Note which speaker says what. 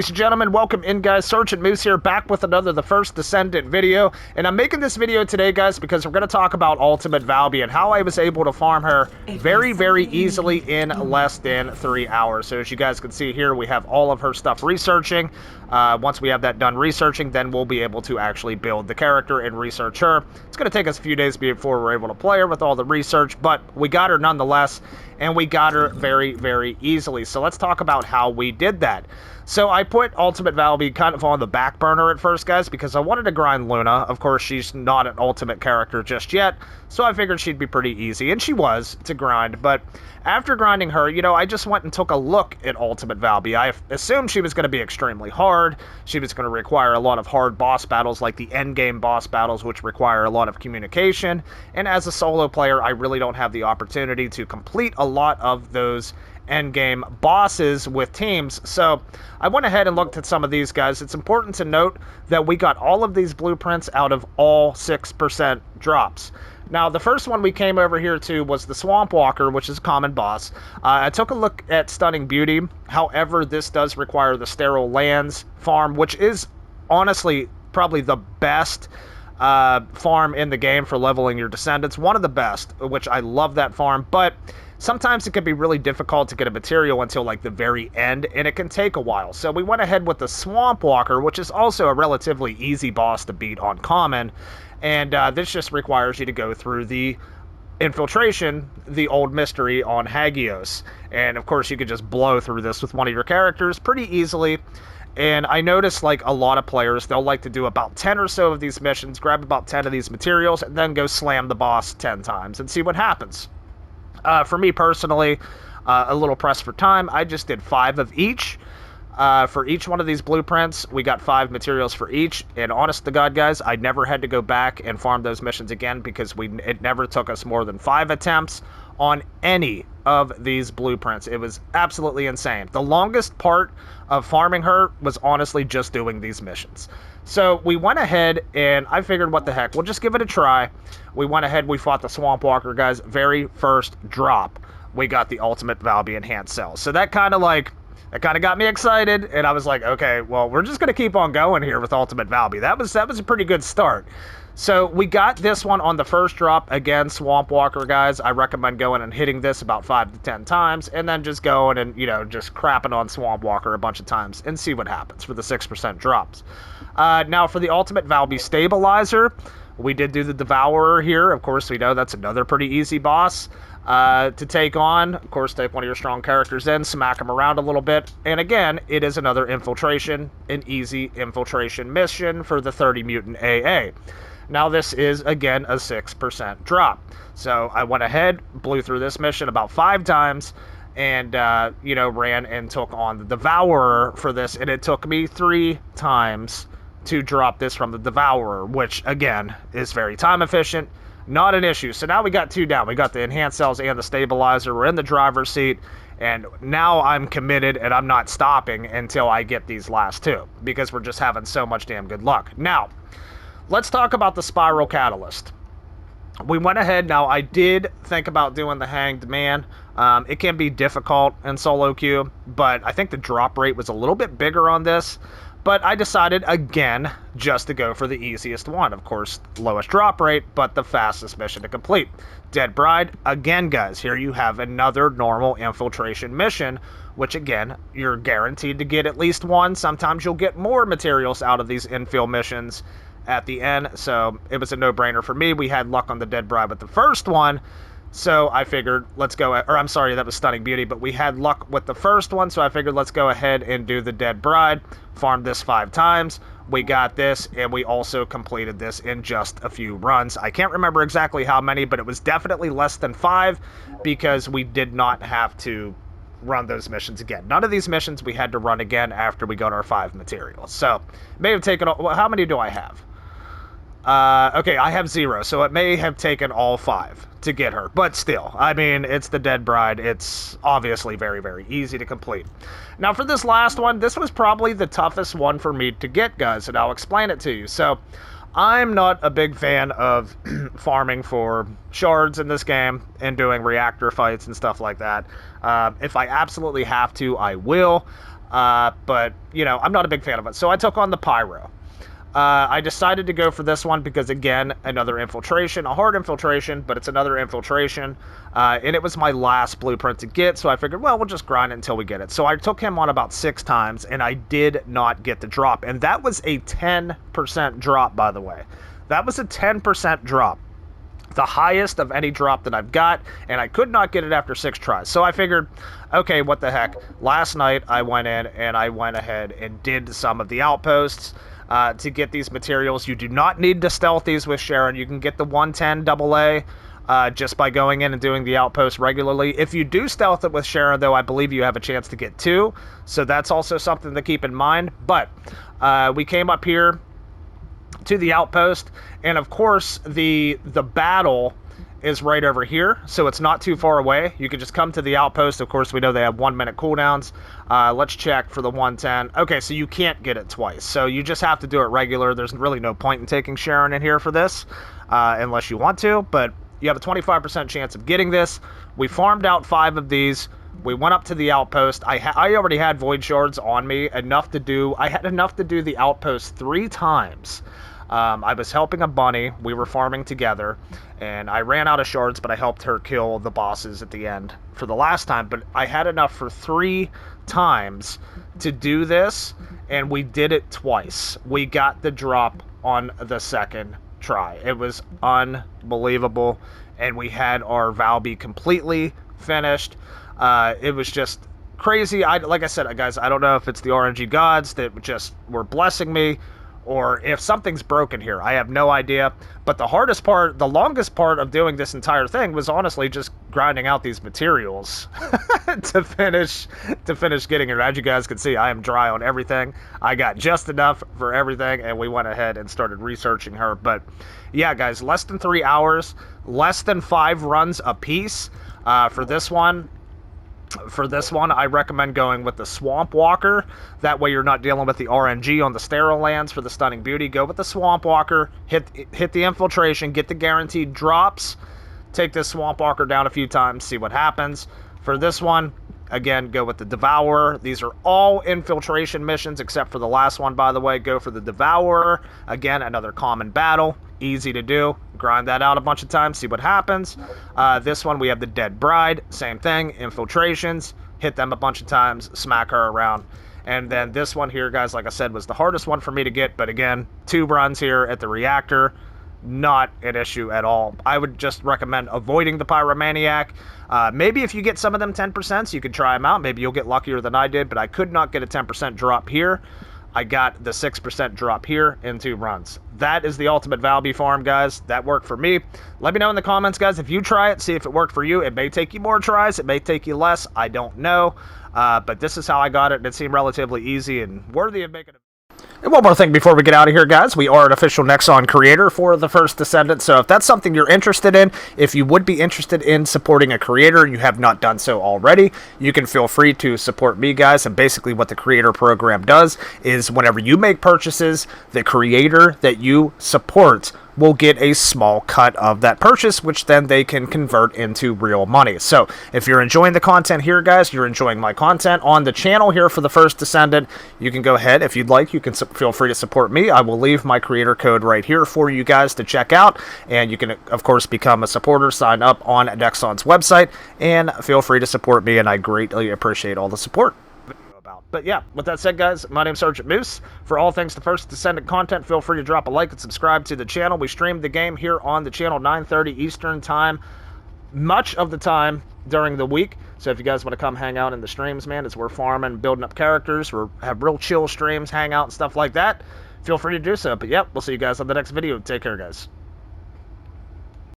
Speaker 1: ladies and gentlemen, welcome in, guys. Sergeant Moose here, back with another The First Descendant video. And I'm making this video today, guys, because we're going to talk about Ultimate Valby and how I was able to farm her very, very easily in less than 3 hours. So as you guys can see here, we have all of her stuff researching. Once we have that done researching, then we'll be able to actually build the character and research her. It's going to take us a few days before we're able to play her with all the research, but we got her nonetheless, and we got her very, very easily. So let's talk about how we did that. So I put Ultimate Valby kind of on the back burner at first, guys, because I wanted to grind Luna. Of course, she's not an Ultimate character just yet, so I figured she'd be pretty easy, and she was to grind. But after grinding her, you know, I just went and took a look at Ultimate Valby. I assumed she was going to be extremely hard. She was going to require a lot of hard boss battles, like the endgame boss battles, which require a lot of communication. And as a solo player, I really don't have the opportunity to complete a lot of those endgame bosses with teams. So I went ahead and looked at some of these guys. It's important to note that we got all of these blueprints out of all 6% drops. Now, the first one we came over here to was the Swamp Walker, which is a common boss. I took a look at Stunning Beauty. However, this does require the Sterile Lands farm, which is honestly probably the best farm in the game for leveling your Descendants. One of the best, which I love that farm, but sometimes it can be really difficult to get a material until like the very end, and it can take a while. So we went ahead with the Swamp Walker, which is also a relatively easy boss to beat on common, and this just requires you to go through the infiltration, the old mystery on Hagios. And of course you could just blow through this with one of your characters pretty easily. And I noticed, like, a lot of players, they'll like to do about 10 or so of these missions, grab about 10 of these materials, and then go slam the boss 10 times and see what happens. For me personally, a little pressed for time, I just did 5 of each. For each one of these blueprints, we got 5 materials for each, and honest to God, guys, I never had to go back and farm those missions again because it never took us more than 5 attempts on any of these blueprints. It was absolutely insane. The longest part of farming her was honestly just doing these missions. So we went ahead and I figured, what the heck, we'll just give it a try. We went ahead, we fought the Swamp Walker, guys. Very first drop, we got the Ultimate Valby Enhanced Cells. So that kind of got me excited, and I was like, okay, well, we're just going to keep on going here with Ultimate Valby. That was a pretty good start. So we got this one on the first drop. Again, Swamp Walker, guys. I recommend going and hitting this about 5 to 10 times, and then just going and, you know, just crapping on Swamp Walker a bunch of times and see what happens for the 6% drops. Now, for the Ultimate Valby Stabilizer, we did do the Devourer here. Of course, we know that's another pretty easy boss to take on. Of course, take one of your strong characters in, smack them around a little bit. And again, it is another infiltration, an easy infiltration mission for the 30 Mutant AA. Now, this is, again, a 6% drop. So I went ahead, blew through this mission about 5 times, and, you know, ran and took on the Devourer for this. And it took me 3 times to drop this from the Devourer, which, again, is very time efficient. Not an issue. So now we got 2 down. We got the Enhanced Cells and the Stabilizer. We're in the driver's seat, and now I'm committed, and I'm not stopping until I get these last 2, because we're just having so much damn good luck. Now, let's talk about the Spiral Catalyst. We went ahead. Now, I did think about doing the Hanged Man. It can be difficult in solo queue, but I think the drop rate was a little bit bigger on this. But I decided, again, just to go for the easiest one. Of course, lowest drop rate, but the fastest mission to complete. Dead Bride, again, guys, here you have another normal infiltration mission, which, again, you're guaranteed to get at least one. Sometimes you'll get more materials out of these infill missions at the end, so it was a no-brainer for me. We had luck on the Dead Bride with the first one, so I figured, let's go, or I'm sorry, that was Stunning Beauty, but we had luck with the first one, so I figured let's go ahead and do the Dead Bride, farm this 5 times, we got this, and we also completed this in just a few runs. I can't remember exactly how many, but it was definitely less than 5, because we did not have to run those missions again. None of these missions we had to run again after we got our 5 materials, so it may have taken, well, how many do I have? Okay, I have 0, so it may have taken all 5 to get her, but still, I mean, it's the Dead Bride. It's obviously very, very easy to complete. Now, for this last one, this was probably the toughest one for me to get, guys, and I'll explain it to you. So, I'm not a big fan of farming for shards in this game and doing reactor fights and stuff like that. If I absolutely have to, I will. but, you know, I'm not a big fan of it. So I took on the Pyro. I decided to go for this one because, again, another infiltration, a hard infiltration, but it's another infiltration, and it was my last blueprint to get, so I figured, well, we'll just grind it until we get it. So I took him on about 6 times, and I did not get the drop, and that was a 10% drop, by the way. That was a 10% drop. The highest of any drop that I've got, and I could not get it after 6 tries. So I figured, okay, what the heck. Last night, I went in, and I went ahead and did some of the outposts. To get these materials. You do not need to stealth these with Sharon. You can get the 110 AA just by going in and doing the outpost regularly. If you do stealth it with Sharon, though, I believe you have a chance to get 2. So that's also something to keep in mind. But we came up here to the outpost, and of course the battle is right over here, so it's not too far away. You can just come to the outpost. Of course, we know they have 1-minute cooldowns. Let's check for the 110. Okay, so you can't get it twice, so you just have to do it regular. There's really no point in taking Sharon in here for this, unless you want to, but you have a 25% chance of getting this. We farmed out 5 of these. We went up to the outpost. I already had void shards on me, enough to do. I had enough to do the outpost 3 times. I was helping a bunny. We were farming together, and I ran out of shards, but I helped her kill the bosses at the end for the last time. But I had enough for 3 times to do this, and we did it twice. We got the drop on the 2nd try. It was unbelievable, and we had our Valby completely finished. It was just crazy. Like I said, guys, I don't know if it's the RNG gods that just were blessing me, or if something's broken here. I have no idea. But the hardest part, the longest part of doing this entire thing was honestly just grinding out these materials to finish getting it. As you guys can see, I am dry on everything. I got just enough for everything, and we went ahead and started researching her. But yeah, guys, less than 3 hours, less than 5 runs a piece. For this one, I recommend going with the Swamp Walker. That way you're not dealing with the RNG on the sterile lands for the Stunning Beauty. Go with the Swamp Walker, hit the infiltration, get the guaranteed drops, take this Swamp Walker down a few times, see what happens. For this one, again, go with the Devourer. These are all infiltration missions except for the last one, by the way. Go for the Devourer. Again, another common battle. Easy to do. Grind that out a bunch of times, see what happens. This one, we have the Dead Bride. Same thing, infiltrations. Hit them a bunch of times, smack her around. And then this one here, guys, like I said, was the hardest one for me to get. But again, 2 runs here at the reactor. Not an issue at all. I would just recommend avoiding the Pyromaniac. Maybe if you get some of them 10%, you could try them out. Maybe you'll get luckier than I did, but I could not get a 10% drop here. I got the 6% drop here in 2 runs. That is the ultimate Valby farm, guys. That worked for me. Let me know in the comments, guys, if you try it, see if it worked for you. It may take you more tries. It may take you less. I don't know. But this is how I got it, and it seemed relatively easy and worthy of making it. And one more thing before we get out of here, guys. We are an official Nexon creator for the first Descendant, so if that's something you're interested in, if you would be interested in supporting a creator and you have not done so already, you can feel free to support me, guys. And basically what the creator program does is whenever you make purchases, the creator that you support will get a small cut of that purchase, which then they can convert into real money. So if you're enjoying the content here, guys, you're enjoying my content on the channel here for the first Descendant, you can go ahead, if you'd like, you can feel free to support me. I will leave my creator code right here for you guys to check out, and you can, of course, become a supporter, sign up on Nexon's website, and feel free to support me, and I greatly appreciate all the support. But yeah, with that said, guys, my name's Sergeant Moose. For all things the first Descendant content, feel free to drop a like and subscribe to the channel. We stream the game here on the channel 9:30 Eastern time, much of the time during the week. So if you guys want to come hang out in the streams, man, as we're farming, building up characters, we have real chill streams, hang out and stuff like that, feel free to do so. But yeah, we'll see you guys on the next video. Take care, guys.